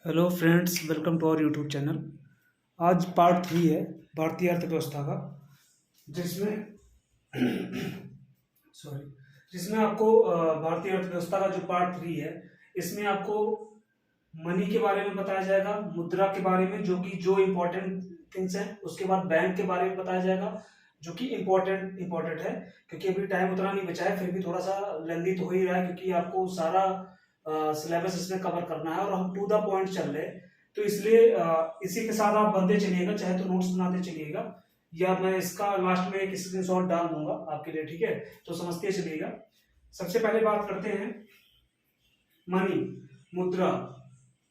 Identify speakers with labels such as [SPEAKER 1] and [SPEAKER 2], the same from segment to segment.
[SPEAKER 1] Hello friends, welcome to our YouTube channel. आज part 3 है भारतीय अर्थव्यवस्था का, जिसमें सॉरी जिसमें आपको भारतीय अर्थव्यवस्था का जो पार्ट 3 है, इसमें आपको मनी के बारे में बताया जाएगा, मुद्रा के बारे में जो कि जो इम्पोर्टेंट थिंग्स हैं, उसके बाद बैंक के बारे में बताया जाएगा जो कि इम्पोर्टेंट इम्पोर्टेंट है। क्योंकि अभी टाइम उतना नहीं बचा है, फिर भी थोड़ा सा लेंदी तो हो ही रहा है क्योंकि आपको सारा सिलेबस इसमें कवर करना है और हम टू द पॉइंट चल रहे हैं। तो इसलिए इसी के साथ आप बनते चलिएगा, चाहे तो नोट्स बनाते चलिएगा या मैं इसका लास्ट में एक स्क्रीनशॉट डाल दूंगा आपके लिए, ठीक है? तो समझते चलिएगा। सबसे पहले बात करते हैं मनी, मुद्रा।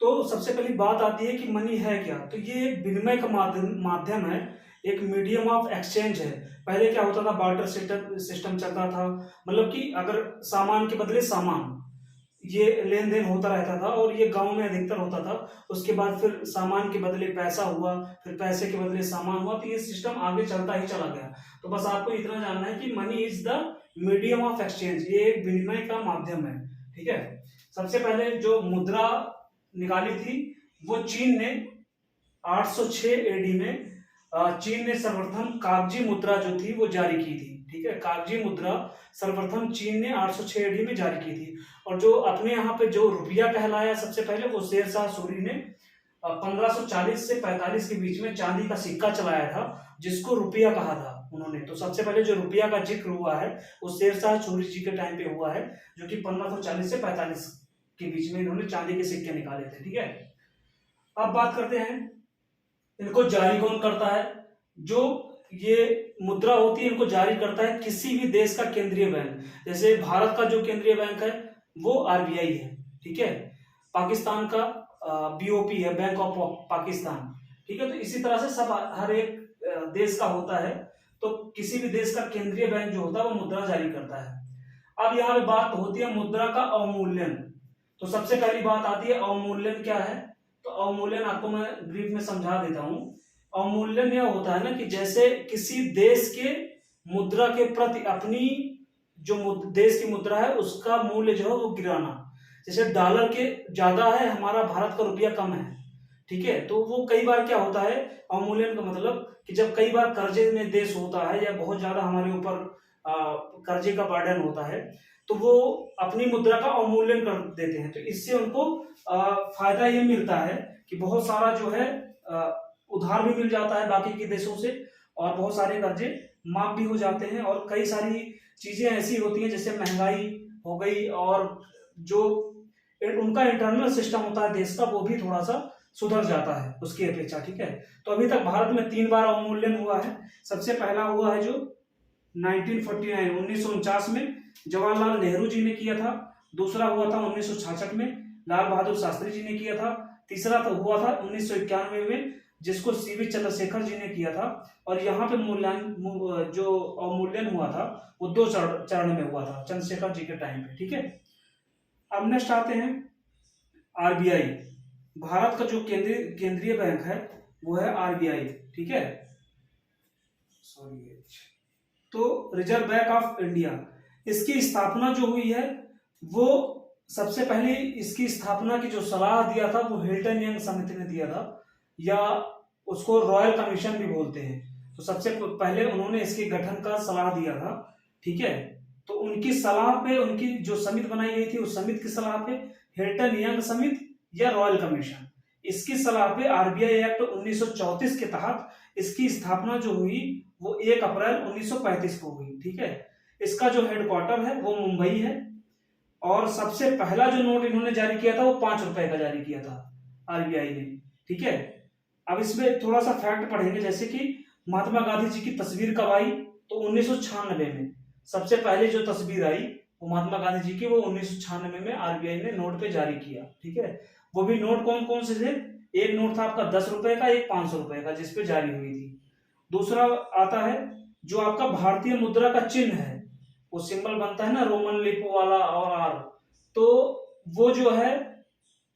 [SPEAKER 1] तो सबसे पहली बात आती है कि मनी है क्या। तो ये एक विनिमय का माध्यम है, एक मीडियम ऑफ एक्सचेंज है। पहले क्या होता था, बार्टर सिस्टम चलता था, मतलब कि अगर सामान के बदले सामान, ये लेन देन होता रहता था और ये गांव में अधिकतर होता था। उसके बाद फिर सामान के बदले पैसा हुआ, फिर पैसे के बदले सामान हुआ, तो ये सिस्टम आगे चलता ही चला गया। तो बस आपको इतना जानना है कि money is the medium of exchange, ये एक विनिमय का माध्यम है, ठीक है। सबसे पहले जो मुद्रा निकाली थी वो चीन ने 806 एडी में चीन ने सर्वप्रथम कागजी मुद्रा जो थी वो जारी की थी, ठीक है। कागजी मुद्रा सर्वप्रथम चीन ने 806 एडी में जारी की थी। और जो अपने यहाँ पे जो रुपया कहलाया सबसे पहले, वो शेरशाह सूरी ने 1540 से 45 के बीच में चांदी का सिक्का चलाया था, जिसको रुपया कहा था उन्होंने। तो सबसे पहले जो रुपया का जिक्र हुआ है वो शेरशाह सूरी जी के टाइम पे हुआ है, जो कि 1540 से 45 के बीच में इन्होंने चांदी के सिक्के निकाले थे, ठीक है। अब बात करते हैं इनको जारी कौन करता है। जो ये मुद्रा होती है इनको जारी करता है किसी भी देश का केंद्रीय बैंक। जैसे भारत का जो केंद्रीय बैंक है वो आरबीआई है, ठीक है। पाकिस्तान का बीओपी है, बैंक ऑफ पाकिस्तान, ठीक है। तो इसी तरह से सब हर एक देश का होता है। तो किसी भी देश का केंद्रीय बैंक जो होता है वो मुद्रा जारी करता है। अब यहाँ पे बात होती है मुद्रा का अवमूल्यन। तो सबसे पहली बात आती है अवमूल्यन क्या है। तो अवमूल्यन आपको मैं ब्रीफ में समझा देता हूं। अवमूल्यन यह होता है ना कि जैसे किसी देश के मुद्रा के प्रति अपनी जो देश की मुद्रा है उसका मूल्य जो है वो गिराना। जैसे डॉलर के ज्यादा है, हमारा भारत का रुपया कम है, ठीक है। तो वो कई बार क्या होता है, अवमूल्यन का मतलब कि जब कई बार कर्जे में देश होता है या बहुत ज्यादा हमारे ऊपर कर्जे का बर्डन होता है, तो वो अपनी मुद्रा का अवमूल्यन कर देते हैं। तो इससे उनको फायदा ये मिलता है कि बहुत सारा जो है उधार भी मिल जाता है बाकी के देशों से, और बहुत सारे कर्जे माफ भी हो जाते हैं। और कई सारी चीजें ऐसी होती हैं जैसे महंगाई हो गई, और जो उनका इंटरनल सिस्टम होता है देश का, वो भी थोड़ा सा सुधर जाता है उसकी अपेक्षा, ठीक है। तो अभी तक भारत में 3 बार अवमूल्यन हुआ है। सबसे पहला हुआ है जो 1949 में जवाहरलाल नेहरू जी ने किया था। दूसरा हुआ था 1966 में लाल बहादुर शास्त्री जी ने किया था। तीसरा तो हुआ था 1991 में, जिसको सीवी चंद्रशेखर जी ने किया था। और यहाँ पे मूल्यांकन जो अवमूल्यन हुआ था वो 2 चरण में हुआ था चंद्रशेखर जी के टाइम पे, ठीक है। अब नेक्स्ट आते हैं आरबीआई। भारत का जो केंद्रीय बैंक है वो है आरबीआई, ठीक है। सॉरी, तो रिजर्व बैंक ऑफ इंडिया, इसकी स्थापना जो हुई है वो सबसे पहले इसकी स्थापना की जो सलाह दिया था वो हिल्टन यंग समिति ने दिया था, या उसको रॉयल कमीशन भी बोलते हैं। तो सबसे पहले उन्होंने इसके गठन का सलाह दिया था, ठीक है। तो उनकी सलाह पे, उनकी जो समिति बनाई गई थी उस समिति की सलाह पे हिल्टन यंग समिति या रॉयल कमीशन, इसकी सलाह पे आरबीआई एक्ट 1934 के तहत इसकी स्थापना जो हुई वो 1 अप्रैल 1935 को हुई, ठीक है। इसका जो हेडक्वार्टर है वो मुंबई है। और सबसे पहला जो नोट इन्होंने जारी किया था वो 5 रुपए का जारी किया था आरबीआई ने, ठीक है। अब इसमें थोड़ा सा फैक्ट पढ़ेंगे, जैसे कि महात्मा गांधी जी की तस्वीर कब आई, तो 1996 में सबसे पहले जो तस्वीर आई वो महात्मा गांधी जी की, वो 1996 में आरबीआई ने नोट पे जारी किया, ठीक है। वो भी नोट कौन कौन से थे, एक नोट था आपका 10 रुपए का, एक 500 रुपए का, जिसपे जारी हुई थी। दूसरा आता है जो आपका भारतीय मुद्रा का चिन्ह है, वो सिंबल बनता है ना रोमन लिप वाला और आर, तो वो जो है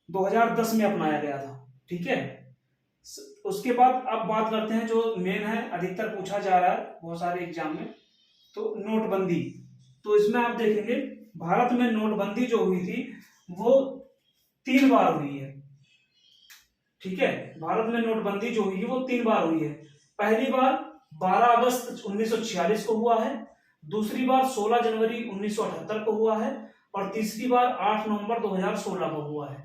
[SPEAKER 1] 2010 में अपनाया गया था, ठीक है। उसके बाद अब बात करते हैं जो मेन है, अधिकतर पूछा जा रहा है बहुत सारे एग्जाम में, तो नोटबंदी। तो इसमें आप देखेंगे भारत में नोटबंदी जो हुई थी वो 3 बार हुई है। ठीक है, भारत में नोटबंदी जो हुई है वो 3 बार हुई है। पहली बार 12 अगस्त 1946 को हुआ है, दूसरी बार 16 जनवरी 1978 को हुआ है, और तीसरी बार 8 नवंबर 2016 को हुआ है।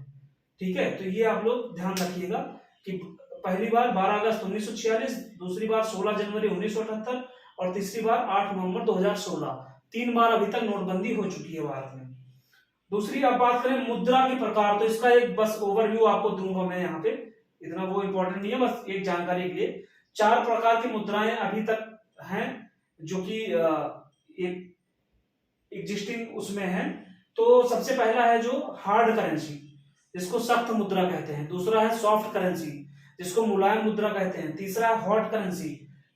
[SPEAKER 1] ठीक है, तो ये आप लोग ध्यान रखिएगा कि पहली बार 12 अगस्त 1946, दूसरी बार 16 जनवरी 1978 और तीसरी बार 8 नवंबर 2016। 3 बार अभी तक नोटबंदी हो चुकी है भारत में। दूसरी अब बात करें मुद्रा के प्रकार, तो इसका एक बस ओवरव्यू आपको दूंगा मैं यहाँ पे, इतना वो इंपॉर्टेंट नहीं है, बस एक जानकारी के लिए। 4 प्रकार की मुद्राएं अभी तक हैं जो कि एक एग्जिस्टिंग उसमें है। तो सबसे पहला है जो हार्ड करेंसी, जिसको सख्त मुद्रा कहते हैं। दूसरा है सॉफ्ट करेंसी, जिसको मुलायम मुद्रा कहते हैं। तीसरा है हॉट करेंसी,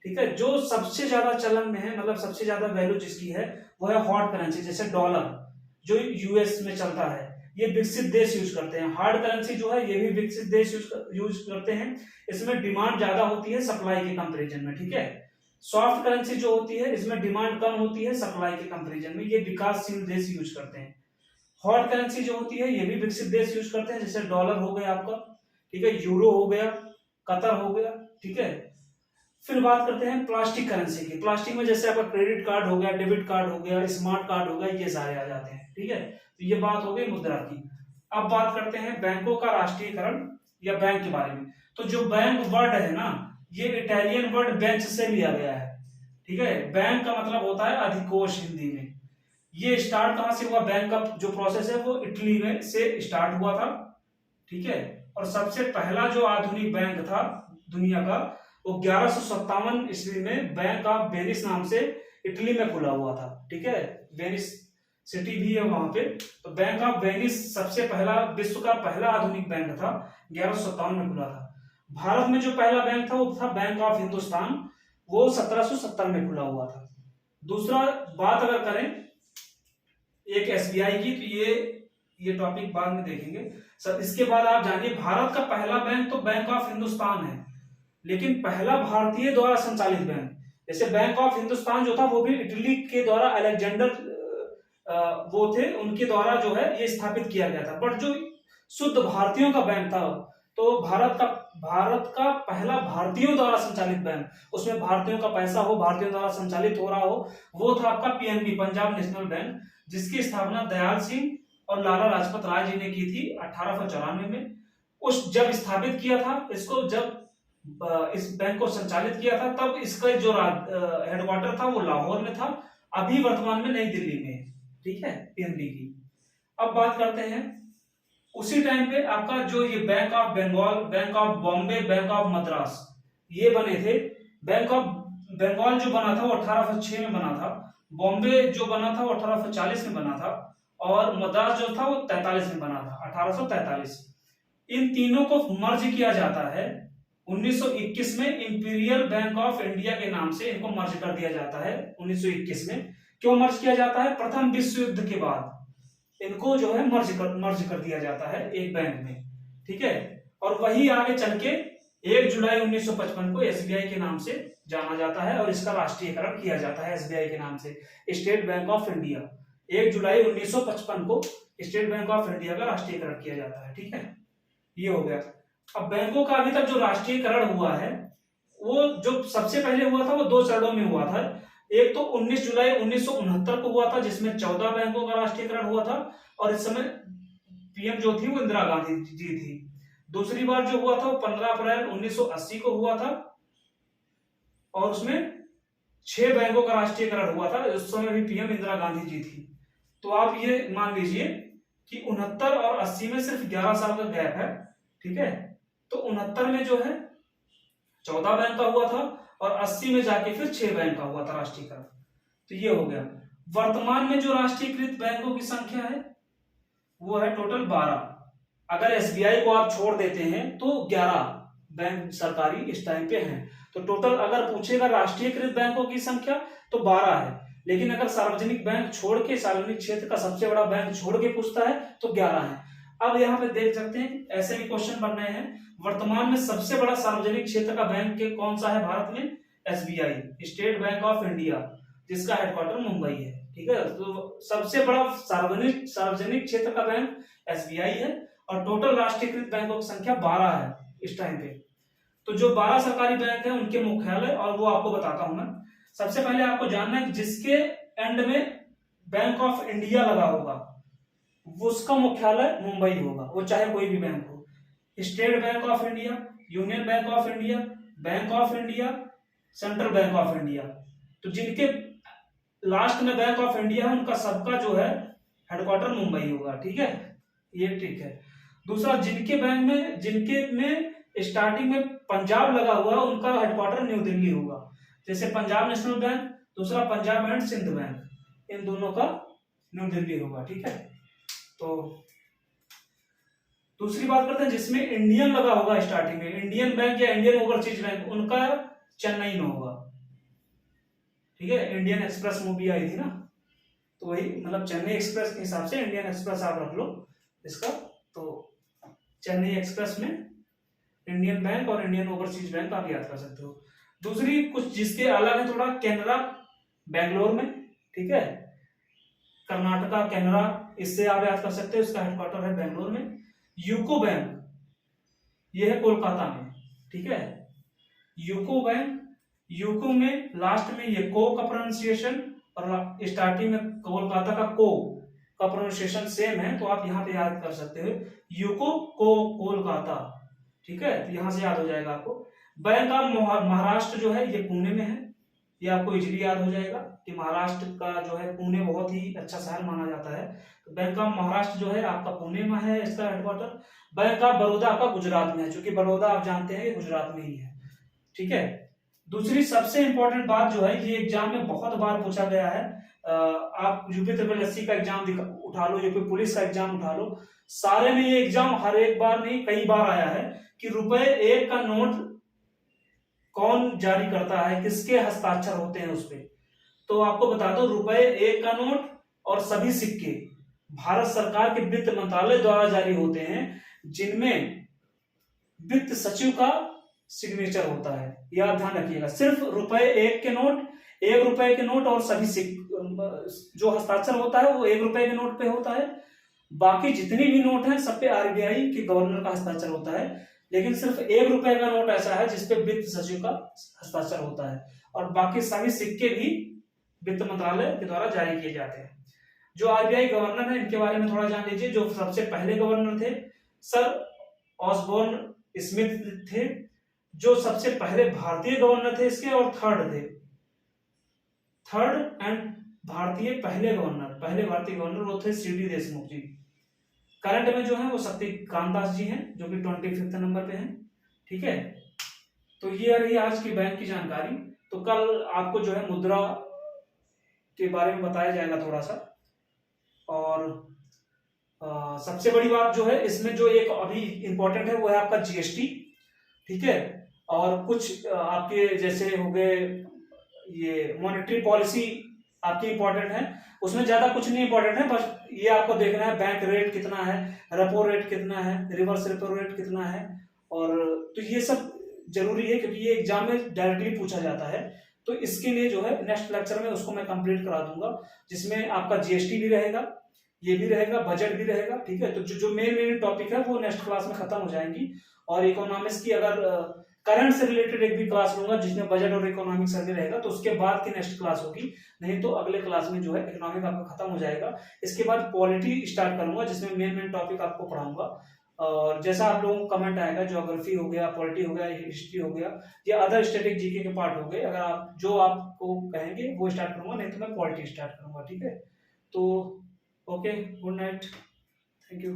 [SPEAKER 1] ठीक है, जो सबसे ज्यादा चलन में है, मतलब सबसे ज्यादा वैल्यू जिसकी है वो है हॉट करेंसी, जैसे डॉलर जो यूएस में चलता है, ये विकसित देश यूज करते हैं। हार्ड करेंसी जो है ये भी विकसित देश यूज करते हैं, इसमें डिमांड ज्यादा होती है सप्लाई के कंपैरिजन में। ठीक है, सॉफ्ट करेंसी जो होती है इसमें डिमांड कम होती है सप्लाई के कंपैरिजन में, ये विकासशील देश यूज करते हैं। हॉट करेंसी जो होती है ये भी विकसित देश यूज करते हैं, जैसे डॉलर हो गया आपका, ठीक है, यूरो हो गया, कतर हो गया। ठीक है, फिर बात करते हैं प्लास्टिक करेंसी की। प्लास्टिक में जैसे आपका क्रेडिट कार्ड हो गया, डेबिट कार्ड हो गया, स्मार्ट कार्ड हो गया, ये सारे आ जाते हैं। ठीक है, तो ये बात हो गई मुद्रा की। अब बात करते हैं बैंकों का राष्ट्रीयकरण या बैंक के बारे में। तो जो बैंक वर्ड है ना, ये इटालियन वर्ड बेंच से लिया गया है। ठीक है, बैंक का मतलब होता है अधिकोष हिंदी में। ये स्टार्ट कहां से हुआ, बैंक का जो प्रोसेस है वो इटली में से स्टार्ट हुआ था। ठीक है, और सबसे पहला जो आधुनिक बैंक था दुनिया का वो 1157 ईस्वी में बैंक ऑफ वेनिस नाम से इटली में खुला हुआ था। ठीक है, वेनिस सिटी भी है वहां पे। तो बैंक ऑफ वेनिस सबसे पहला, विश्व का पहला आधुनिक बैंक था, 1157 में खुला था। भारत में जो पहला बैंक था वो था बैंक ऑफ हिंदुस्तान, वो 1770 में खुला हुआ था। दूसरा बात अगर करें एक एसबीआई की, तो ये टॉपिक बाद में देखेंगे सर। इसके बाद आप जानिए भारत का पहला बैंक तो बैंक ऑफ हिंदुस्तान है, लेकिन पहला भारतीय द्वारा संचालित बैंक, जैसे बैंक ऑफ हिंदुस्तान जो था वो भी इटली के द्वारा अलेक्जेंडर वो थे, उनके द्वारा जो है ये स्थापित किया गया था। बट जो शुद्ध भारतीयों का बैंक था, तो भारत का पहला भारतीयों द्वारा संचालित बैंक, उसमें भारतीयों का पैसा हो, भारतीयों द्वारा संचालित हो रहा हो, वो था आपका पीएनबी, पंजाब नेशनल बैंक, जिसकी स्थापना दयाल सिंह और लाला लाजपत राय जी ने की थी 1894 में। उस जब स्थापित किया था इसको, जब इस बैंक को संचालित किया था, तब इसका जो हेडक्वार्टर था वो लाहौर में था, अभी वर्तमान में नई दिल्ली में है। ठीक है, पीएनबी की। अब बात करते हैं उसी टाइम पे आपका जो ये bank of Bengal, bank of Bombay, bank of Madras, ये बने थे। बैंक ऑफ बंगाल जो बना था वो 1806 में बना था, बॉम्बे जो बना था वो 1840 में बना था, और मद्रास जो था वो 43 में बना था, 1843। इन तीनों को मर्ज किया जाता है 1921 में, इंपीरियल बैंक ऑफ इंडिया के नाम से इनको मर्ज कर दिया जाता है 1921 में। क्यों मर्ज किया जाता है, प्रथम विश्व युद्ध के बाद इनको जो है मर्ज कर दिया जाता है एक बैंक में। ठीक है, और वही आगे चल के 1 जुलाई 1955 को एसबीआई के नाम से जाना जाता है, और इसका राष्ट्रीयकरण किया जाता है एसबीआई के नाम से, स्टेट बैंक ऑफ इंडिया। 1 जुलाई 1955 को स्टेट बैंक ऑफ इंडिया का राष्ट्रीयकरण किया जाता है। ठीक है, ये हो गया। अब बैंकों का अभी तक जो राष्ट्रीयकरण हुआ है, वो जो सबसे पहले हुआ था वो 2 चरणों में हुआ था। एक तो 19 जुलाई 1969 को हुआ था, जिसमें 14 बैंकों का राष्ट्रीयकरण हुआ था, और इस समय पीएम जो थी वो इंदिरा गांधी जी थी। दूसरी बार जो हुआ था वो 15 अप्रैल 1980 को हुआ था, और उसमें 6 बैंकों का राष्ट्रीयकरण हुआ था, उस समय भी पीएम इंदिरा गांधी जी थी। तो आप ये मान लीजिए कि 69 और 80 में सिर्फ 11 साल का गैप है। ठीक है, तो 69 में जो है 14 बैंक का हुआ था, और 80 में जाके फिर 6 बैंक का हुआ था राष्ट्रीयकरण। तो ये हो गया। वर्तमान में जो राष्ट्रीयकृत बैंकों की संख्या है वो है टोटल 12। अगर एसबीआई को आप छोड़ देते हैं तो 11 बैंक सरकारी इस टाइम पे हैं। तो टोटल अगर पूछेगा राष्ट्रीयकृत बैंकों की संख्या तो 12 है, लेकिन अगर सार्वजनिक बैंक छोड़ के, सार्वजनिक क्षेत्र का सबसे बड़ा बैंक छोड़ के पूछता है तो 11 है। अब यहाँ पे देख सकते हैं ऐसे भी क्वेश्चन बन रहे हैं, वर्तमान में सबसे बड़ा सार्वजनिक क्षेत्र का बैंक के कौन सा है भारत में, SBI, state bank of India, जिसका हेडक्वार्टर मुंबई है। ठीक है, तो सबसे बड़ा सार्वजनिक क्षेत्र का बैंक एसबीआई है, और टोटल राष्ट्रीयकृत बैंकों की संख्या 12 है। इस टाइम पे। तो जो 12 सरकारी बैंक है उनके मुख्यालय, और वो आपको बताता हूं मैं। सबसे पहले आपको जानना है कि जिसके एंड में बैंक ऑफ इंडिया लगा होगा वो उसका मुख्यालय मुंबई होगा, वो चाहे कोई भी बैंक हो। State bank of India, union bank of India, bank of India, central bank of India, तो जिनके लास्ट में बैंक ऑफ इंडिया है उनका सबका जो है हेडक्वार्टर मुंबई होगा। ठीक है, ये ठीक है। दूसरा, जिनके में स्टार्टिंग में पंजाब लगा हुआ उनका हेडक्वार्टर न्यू दिल्ली होगा। जैसे पंजाब नेशनल बैंक, दूसरा पंजाब एंड सिंध बैंक, इन दोनों का न्यू दिल्ली होगा। ठीक है, तो दूसरी बात करते हैं जिसमें इंडियन लगा होगा स्टार्टिंग में, इंडियन बैंक या इंडियन ओवरसीज बैंक, उनका चेन्नई में होगा। ठीक है, इंडियन एक्सप्रेस मूवी आई थी ना, तो वही मतलब चेन्नई एक्सप्रेस के हिसाब से इंडियन एक्सप्रेस आप रख लो इसका। तो चेन्नई एक्सप्रेस में इंडियन बैंक और इंडियन ओवरसीज बैंक आप याद कर सकते हो। दूसरी कुछ जिसके अलग है थोड़ा, कैनरा बेंगलोर में। ठीक है, कर्नाटका कैनरा, इससे आप याद कर सकते हो, इसका हेडक्वार्टर है बेंगलोर में। यूको बैंक ये है कोलकाता में। ठीक है, यूको बैंक, यूको में लास्ट में ये को का प्रोनाउंसिएशन और स्टार्टिंग में कोलकाता का को का प्रोनाउंसिएशन सेम है, तो आप यहाँ पे याद कर सकते हो यूको को कोलकाता। ठीक है, तो यहां से याद हो जाएगा आपको। बैंक ऑफ महाराष्ट्र जो है ये पुणे में है, ये आपको इजीली याद हो जाएगा कि महाराष्ट्र का जो है पुणे बहुत ही अच्छा शहर माना जाता है। तो बैंक ऑफ महाराष्ट्र जो है आपका पुणे में है इसका हेडक्वार्टर। बैंक ऑफ बड़ौदा आपका गुजरात में है, क्योंकि बड़ौदा आप जानते हैं गुजरात में ही है। ठीक है, दूसरी सबसे इंपॉर्टेंट बात जो है, ये एग्जाम में बहुत बार पूछा गया है, आप यूपी SSC का एग्जाम उठा लो, यूपी पुलिस का एग्जाम उठा लो, सारे में ये एग्जाम हर एक बार नहीं कई बार आया है कि ₹1 का नोट कौन जारी करता है, किसके हस्ताक्षर होते हैं उस पे। तो आपको बता दो, ₹1 का नोट और सभी सिक्के भारत सरकार के वित्त मंत्रालय द्वारा जारी होते हैं, जिनमें वित्त सचिव का सिग्नेचर होता है। यह आप ध्यान रखिएगा, सिर्फ ₹1 के नोट, ₹1 के नोट और सभी जो हस्ताक्षर होता है वो ₹1 के नोट पे होता है। बाकी जितनी भी नोट हैं सब पे आरबीआई के गवर्नर का हस्ताक्षर होता है, लेकिन सिर्फ ₹1 का नोट ऐसा है जिसपे वित्त सचिव का हस्ताक्षर होता है, और बाकी सभी सिक्के भी वित्त मंत्रालय के द्वारा जारी किए जाते हैं। जो आरबीआई गवर्नर है इनके बारे में थोड़ा जान लीजिए। जो सबसे पहले गवर्नर थे सर ऑसबोर्न स्मिथ थे, जो सबसे पहले भारतीय गवर्नर थे इसके, और थर्ड एंड भारतीय पहले भारतीय गवर्नर वो थे CD देशमुख जी। करंट में जो है वो शक्तिकांत दास जी हैं, जो कि 25वें नंबर पे हैं। ठीक है, तो ये रही आज की बैंक की जानकारी। तो कल आपको जो है मुद्रा के बारे में बताया जाएगा थोड़ा सा। और सबसे बड़ी बात जो है इसमें जो एक अभी इंपॉर्टेंट है वो है आपका GST। ठीक है, और कुछ आपके जैसे हो गए ये मॉनेटरी पॉलिसी आपकी इंपॉर्टेंट है, उसमें ज्यादा कुछ नहीं इंपॉर्टेंट है, बस ये आपको देखना है बैंक रेट कितना है, रेपो रेट कितना है, रिवर्स रेपो रेट कितना है, और तो ये सब जरूरी है क्योंकि ये एग्जाम में डायरेक्टली पूछा जाता है। तो इसके लिए जो है नेक्स्ट लेक्चर में उसको मैं कंप्लीट करा दूंगा, जिसमें आपका GST भी रहेगा, ये भी रहेगा, बजट भी रहेगा। ठीक है, तो जो मेन टॉपिक है वो नेक्स्ट क्लास में खत्म हो जाएंगी। और इकोनॉमिक्स की अगर करंट से रिलेटेड एक भी क्लास लूंगा जिसमें बजट और इकोनॉमिक्स भी रहेगा, तो उसके बाद की नेक्स्ट क्लास होगी, नहीं तो अगले क्लास में जो है इकोनॉमिक आपका खत्म हो जाएगा। इसके बाद पॉलिटी स्टार्ट करूंगा, जिसमें मेन टॉपिक आपको पढ़ाऊंगा। और जैसा आप लोगों को कमेंट आएगा, ज्योग्राफी हो गया, पॉलिटी हो गया, हिस्ट्री हो गया, या अदर स्टैटिक जीके के पार्ट हो गए, अगर आप जो आपको कहेंगे वो स्टार्ट करूंगा, नहीं तो मैं पॉलिटी स्टार्ट करूंगा। ठीक है, तो okay, good night, thank you.